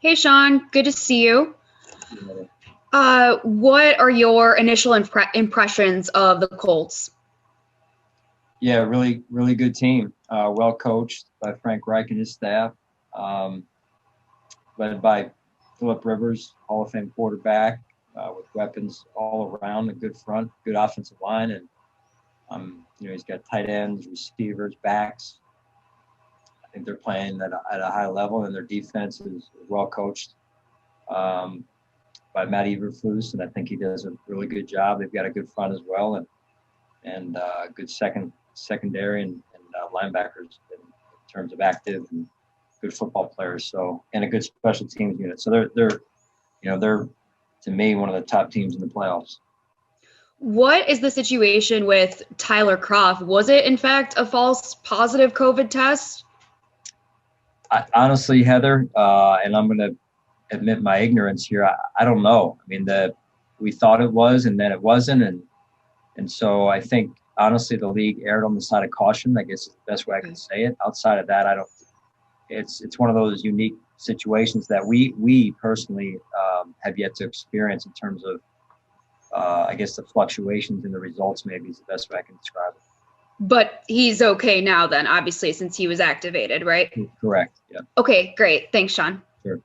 Hey, Sean, good to see you. What are your initial impressions of the Colts? Yeah, really good team. Well coached by Frank Reich and his staff, led by Phillip Rivers, Hall of Fame quarterback, with weapons all around, a good front, good offensive line, and he's got tight ends, receivers, backs. I think they're playing at a high level, and their defense is well coached by Matt Eberflus, and I think he does a really good job. They've got a good front as well, and good secondary and linebackers in terms of active and good football players. So, and a good special teams unit. So they're to me one of the top teams in the playoffs. What is the situation with Tyler Croft? Was it in fact a false positive COVID test? Honestly, Heather, and I'm going to admit my ignorance here. I don't know. I mean, we thought it was, and then it wasn't, and so I think honestly the league erred on the side of caution. I guess is the best way I can say it. Outside of that, I don't. It's one of those unique situations that we personally have yet to experience in terms of I guess the fluctuations in the results. Maybe is the best way I can describe it. But he's okay now then, obviously, since he was activated, right? Correct. Yeah. Okay, great. Thanks, Sean. Sure.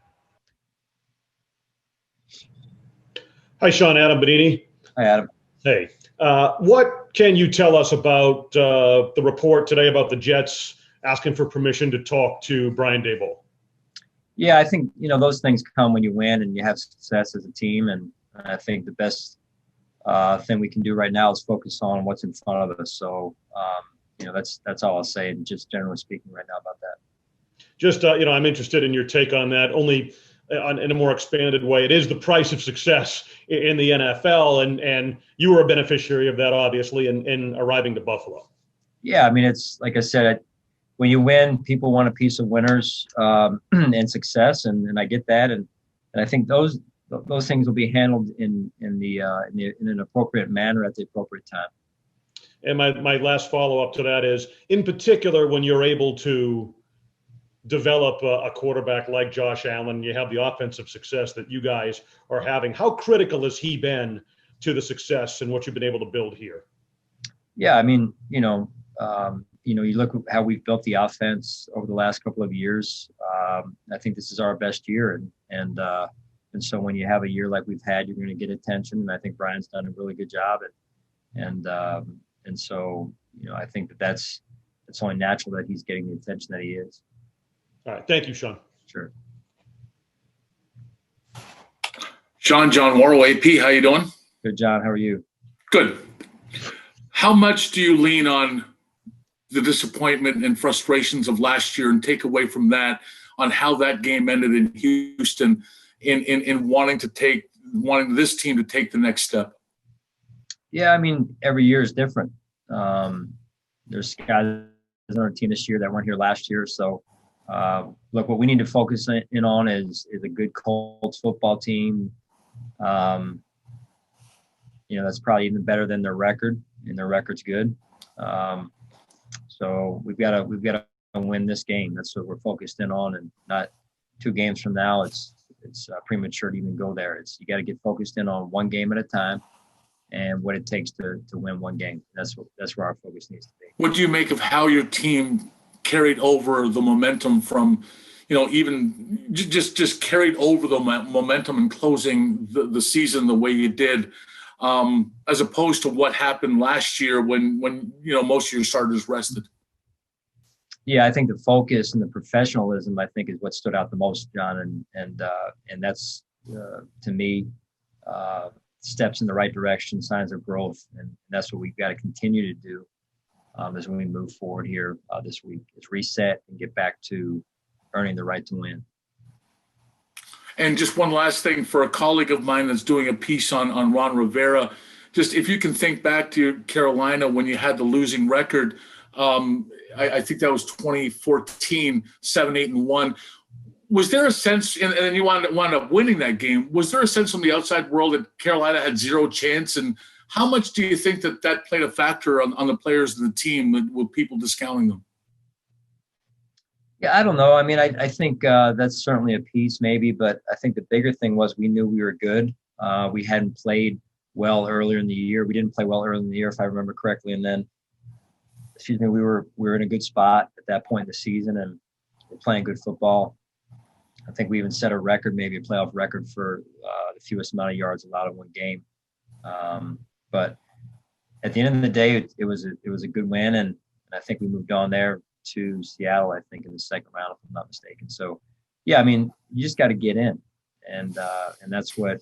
Hi, Sean. Adam Bonini. Hi, Adam. Hey. What can you tell us about the report today about the Jets asking for permission to talk to Brian Daboll? Yeah, I think, those things come when you win and you have success as a team. And I think the best thing we can do right now is focus on what's in front of us. So, that's all I'll say, and just generally speaking right now about that. Just, I'm interested in your take on that, only in a more expanded way. It is the price of success in the NFL, and you were a beneficiary of that, obviously, in arriving to Buffalo. Yeah, I mean, it's like I said, when you win, people want a piece of winners and success, and I get that, and I think those things will be handled in an appropriate manner at the appropriate time. And my last follow-up to that is, in particular, when you're able to develop a quarterback like Josh Allen, you have the offensive success that you guys are having. How critical has he been to the success and what you've been able to build here? Yeah, I mean, you look at how we've built the offense over the last couple of years. I think this is our best year, and so when you have a year like we've had, you're going to get attention. And I think Brian's done a really good job, and so I think it's only natural that he's getting the attention that he is. All right, thank you, Sean. Sure. John Morrow, AP, how you doing? Good, John. How are you? Good. How much do you lean on the disappointment and frustrations of last year and take away from that on how that game ended in Houston in wanting this team to take the next step? Yeah, I mean, every year is different. There's guys on our team this year that weren't here last year. So, look, what we need to focus in on is a good Colts football team. That's probably even better than their record, and their record's good. So we've got to win this game. That's what we're focused in on, and not 2 games from now. It's premature to even go there. You got to get focused in on one game at a time, and what it takes to win one game. That's where our focus needs to be. What do you make of how your team carried over the momentum from, even just carried over the momentum and closing the season the way you did, as opposed to what happened last year when most of your starters rested? Yeah, I think the focus and the professionalism, I think, is what stood out the most, John, and that's to me steps in the right direction, signs of growth, and that's what we've got to continue to do as we move forward here this week. Is reset and get back to earning the right to win. And just one last thing for a colleague of mine that's doing a piece on Ron Rivera, just if you can think back to Carolina when you had the losing record, I think that was 2014, 7-8-1. Was there a sense, and you wound up winning that game, was there a sense from the outside world that Carolina had zero chance? And how much do you think that played a factor on the players and the team with people discounting them? Yeah, I don't know. I mean, I think that's certainly a piece, maybe, but I think the bigger thing was we knew we were good. We hadn't played well earlier in the year. We didn't play well earlier in the year, if I remember correctly. And then, excuse me, we were in a good spot at that point in the season, and we're playing good football. I think we even set a record, maybe a playoff record for the fewest amount of yards allowed in one game. But at the end of the day, it was a good win, and I think we moved on there to Seattle, I think, in the second round, if I'm not mistaken. So, yeah, I mean, you just got to get in, and that's what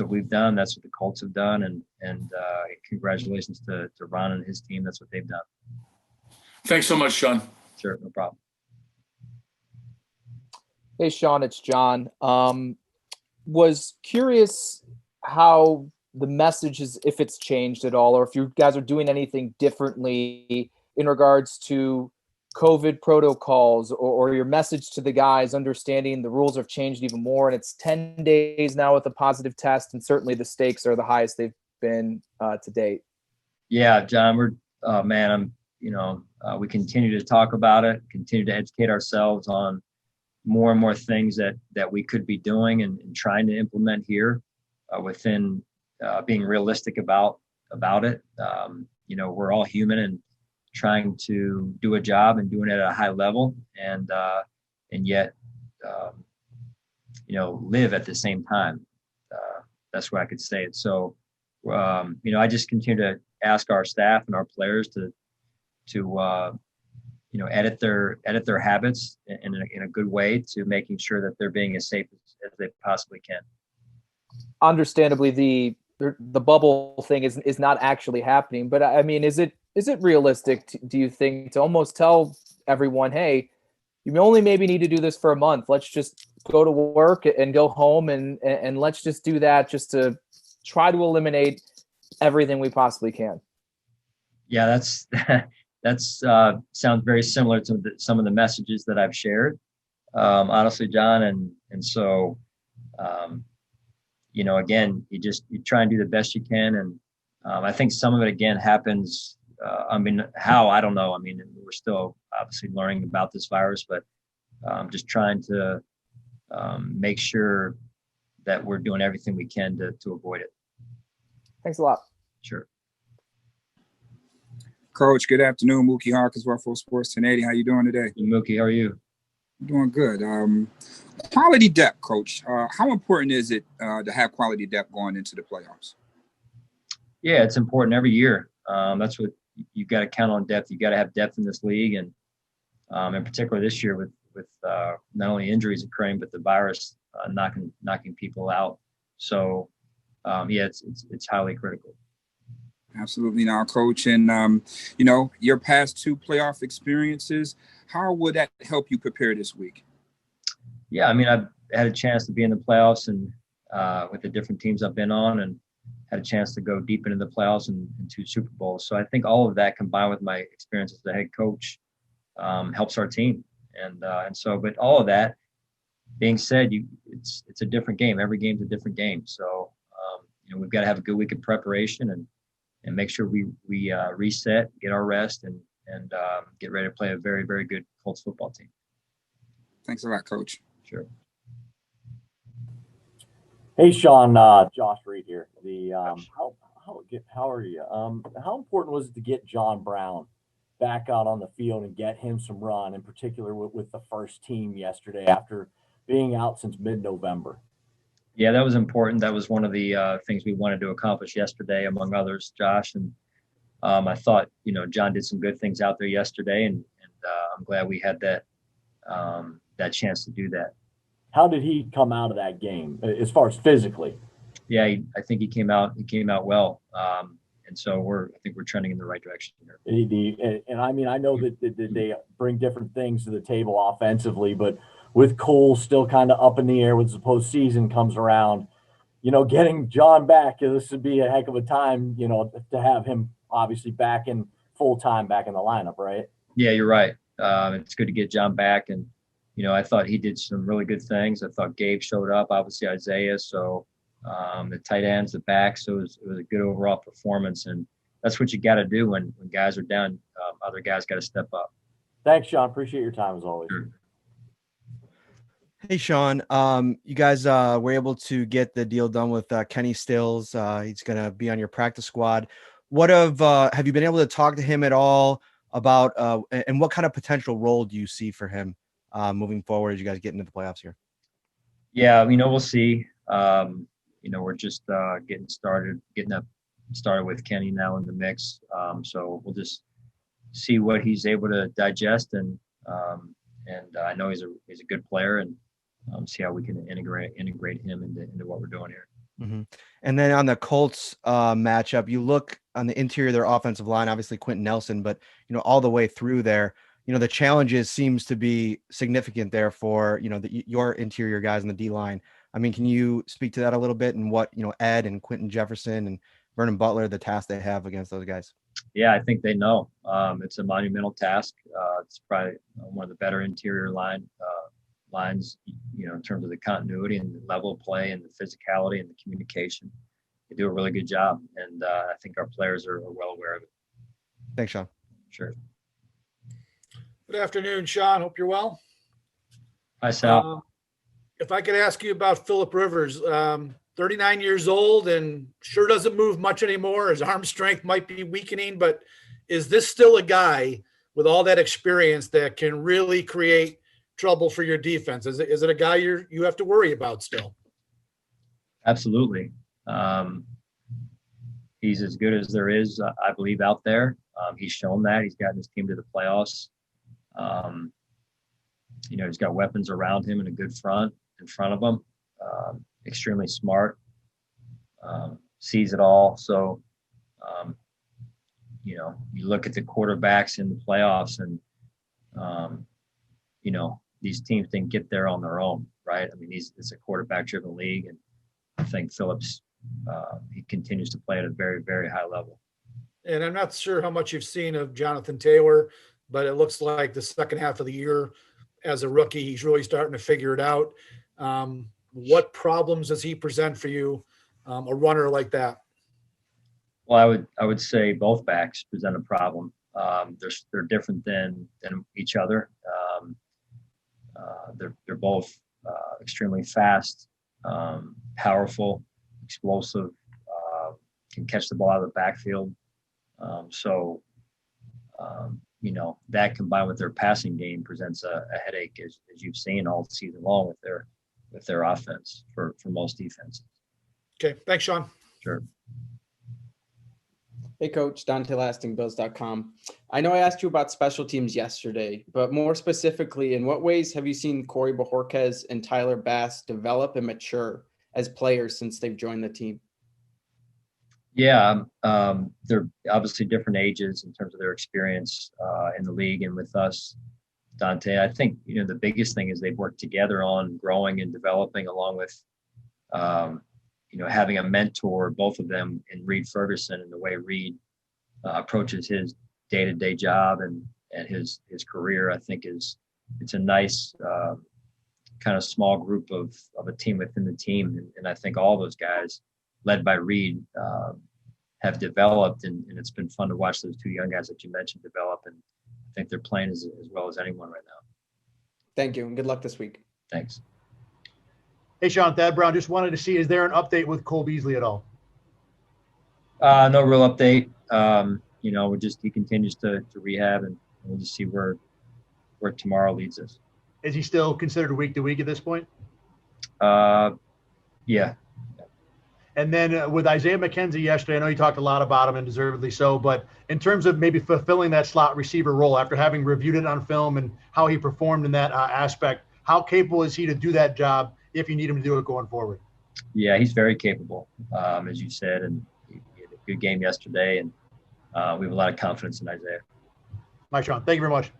we've done. That's what the Colts have done, and congratulations to Ron and his team. That's what they've done. Thanks so much, Sean. Sure, no problem. Hey, Sean, it's John. Was curious how the message is, if it's changed at all, or if you guys are doing anything differently in regards to COVID protocols, or your message to the guys, understanding the rules have changed even more, and it's 10 days now with a positive test, and certainly the stakes are the highest they've been to date. Yeah, John, we continue to talk about it, continue to educate ourselves on more and more things that we could be doing and trying to implement here within being realistic about it. We're all human and trying to do a job and doing it at a high level, and yet live at the same time. That's where I could say it. So I just continue to ask our staff and our players to edit their habits in a good way, to making sure that they're being as safe as they possibly can. Understandably, the bubble thing is not actually happening, but I mean, is it realistic, do you think, to almost tell everyone, hey, you only maybe need to do this for a month. Let's just go to work and go home and let's just do that, just to try to eliminate everything we possibly can. Yeah, that's sounds very similar to some of the messages that I've shared, honestly, John. And so, again, you try and do the best you can. And I think some of it, again, happens. How, I don't know. I mean, we're still obviously learning about this virus, but just trying to make sure that we're doing everything we can to avoid it. Thanks a lot. Sure. Coach, good afternoon. Mookie Harkins, Ruffalo Sports 1080. How you doing today? Hey, Mookie, how are you? I'm doing good. Quality depth, Coach. How important is it to have quality depth going into the playoffs? Yeah, it's important every year. That's what you've got to count on, depth. You've got to have depth in this league, and in particular this year with not only injuries occurring, but the virus knocking people out. So, it's highly critical. Absolutely now, Coach. And, your past two playoff experiences, how would that help you prepare this week? Yeah, I mean, I've had a chance to be in the playoffs and with the different teams I've been on, and had a chance to go deep into the playoffs and 2 Super Bowls. So I think all of that combined with my experience as the head coach helps our team. And so, but all of that being said, it's a different game. Every game's a different game. So, we've got to have a good week of preparation and make sure we reset, get our rest, and get ready to play a very, very good Colts football team. Thanks a lot, Coach. Sure. Hey, Sean, Josh Reed here. How are you? How important was it to get John Brown back out on the field and get him some run, in particular with the first team yesterday after being out since mid-November? Yeah, that was important. That was one of the things we wanted to accomplish yesterday, among others, Josh. And I thought, John did some good things out there yesterday, and I'm glad we had that chance to do that. How did he come out of that game as far as physically? Yeah, I think he came out well. And so I think we're trending in the right direction here. And I mean, I know that they bring different things to the table offensively, but with Cole still kind of up in the air when the postseason comes around, getting John back, this would be a heck of a time, to have him obviously back in full time, back in the lineup, right? Yeah, you're right. It's good to get John back. And, I thought he did some really good things. I thought Gabe showed up, obviously Isaiah. So the tight ends, the back. So it was a good overall performance. And that's what you got to do when guys are down. Other guys got to step up. Thanks, Sean. Appreciate your time as always. Sure. Hey, Sean. You guys were able to get the deal done with Kenny Stills. He's going to be on your practice squad. Have you been able to talk to him at all about and what kind of potential role do you see for him moving forward as you guys get into the playoffs here? Yeah, we'll see. We're just getting started with Kenny now in the mix. So we'll just see what he's able to digest, and I know he's a good player, and see how we can integrate him into what we're doing here. Mm-hmm. And then on the Colts matchup, you look on the interior of their offensive line, obviously Quentin Nelson, but all the way through there, the challenges seems to be significant there for your interior guys in the D line. I mean, can you speak to that a little bit, and what Ed and Quentin Jefferson and Vernon Butler, the task they have against those guys? Yeah, I think they know it's a monumental task. It's probably one of the better interior lines, in terms of the continuity and the level of play and the physicality and the communication. They do a really good job, and I think our players are well aware of it. Thanks, Sean. Sure. Good afternoon, Sean. Hope you're well. Hi, Sal. If I could ask you about Phillip Rivers, 39 years old and sure doesn't move much anymore. His arm strength might be weakening, but is this still a guy with all that experience that can really create trouble for your defense? Is it a guy you have to worry about still? Absolutely. He's as good as there is, I believe, out there. He's shown that. He's gotten his team to the playoffs. He's got weapons around him and a good front in front of him. Extremely smart, sees it all. So, you look at the quarterbacks in the playoffs, and, these teams didn't get there on their own, right? I mean, it's a quarterback-driven league, and I think Phillips, he continues to play at a very, very high level. And I'm not sure how much you've seen of Jonathan Taylor, but it looks like the second half of the year as a rookie, he's really starting to figure it out. What problems does he present for you, a runner like that? Well, I would say both backs present a problem. They're different than each other. They're both extremely fast, powerful, explosive, can catch the ball out of the backfield. That combined with their passing game presents a headache, as you've seen all season long with their offense for most defenses. Okay. Thanks, Sean. Sure. Hey, Coach. Dante LastingBills.com. I know I asked you about special teams yesterday, but more specifically, in what ways have you seen Corey Bojorquez and Tyler Bass develop and mature as players since they've joined the team? Yeah, they're obviously different ages in terms of their experience in the league and with us, Dante. I think, the biggest thing is they've worked together on growing and developing, along with, having a mentor, both of them, in Reed Ferguson, and the way Reed approaches his day-to-day job and his career. I think it's a nice kind of small group of a team within the team. And I think all those guys, led by Reed, have developed, and it's been fun to watch those two young guys that you mentioned develop, and I think they're playing as well as anyone right now. Thank you, and good luck this week. Thanks. Hey, Sean, Thad Brown, just wanted to see, is there an update with Cole Beasley at all? No real update. He continues to rehab, and we'll just see where tomorrow leads us. Is he still considered week to week at this point? Yeah. And then with Isaiah McKenzie yesterday, I know you talked a lot about him, and deservedly so, but in terms of maybe fulfilling that slot receiver role after having reviewed it on film and how he performed in that aspect, how capable is he to do that job if you need him to do it going forward? Yeah, he's very capable, as you said, and he had a good game yesterday, and we have a lot of confidence in Isaiah. Bye, Sean. Thank you very much.